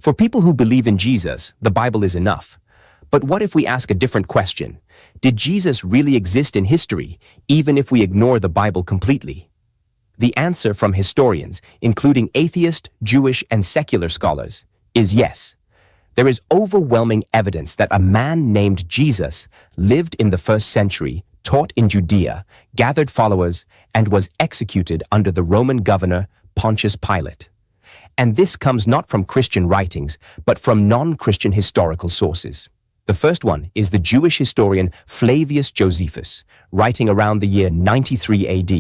For people who believe in Jesus, the Bible is enough. But what if we ask a different question? Did Jesus really exist in history, even if we ignore the Bible completely? The answer from historians, including atheist, Jewish, and secular scholars, is yes. There is overwhelming evidence that a man named Jesus lived in the 1st century, taught in Judea, gathered followers, and was executed under the Roman governor Pontius Pilate. And this comes not from Christian writings, but from non-Christian historical sources. The first one is the Jewish historian Flavius Josephus, writing around the year 93 AD.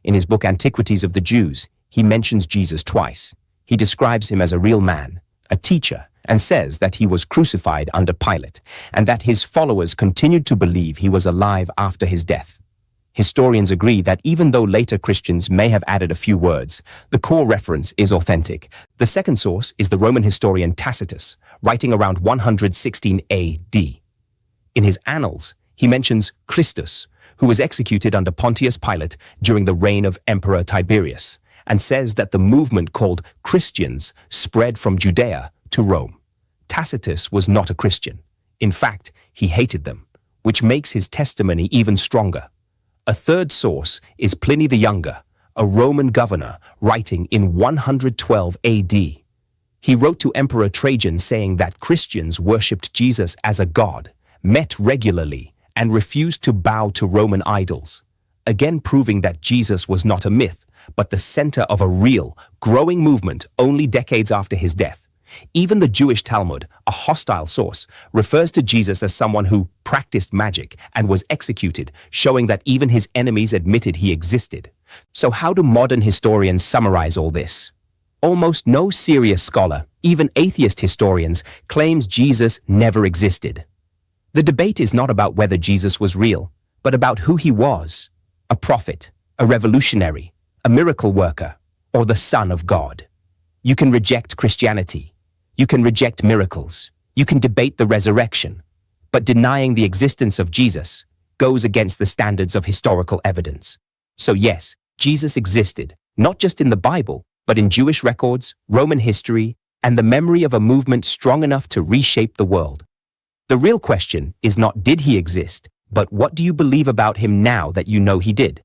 In his book Antiquities of the Jews, he mentions Jesus twice. He describes him as a real man, a teacher, and says that he was crucified under Pilate, and that his followers continued to believe he was alive after his death. Historians agree that even though later Christians may have added a few words, the core reference is authentic. The second source is the Roman historian Tacitus, writing around 116 AD. In his Annals, he mentions Christus, who was executed under Pontius Pilate during the reign of Emperor Tiberius, and says that the movement called Christians spread from Judea to Rome. Tacitus was not a Christian. In fact, he hated them, which makes his testimony even stronger. A third source is Pliny the Younger, a Roman governor, writing in 112 AD. He wrote to Emperor Trajan saying that Christians worshipped Jesus as a god, met regularly, and refused to bow to Roman idols, again proving that Jesus was not a myth, but the center of a real, growing movement only decades after his death. Even the Jewish Talmud, a hostile source, refers to Jesus as someone who practiced magic and was executed, showing that even his enemies admitted he existed. So how do modern historians summarize all this? Almost no serious scholar, even atheist historians, claims Jesus never existed. The debate is not about whether Jesus was real, but about who he was: a prophet, a revolutionary, a miracle worker, or the Son of God. You can reject Christianity. You can reject miracles. You can debate the resurrection. But denying the existence of Jesus goes against the standards of historical evidence. So yes, Jesus existed, not just in the Bible, but in Jewish records, Roman history, and the memory of a movement strong enough to reshape the world. The real question is not did he exist, but what do you believe about him now that you know he did?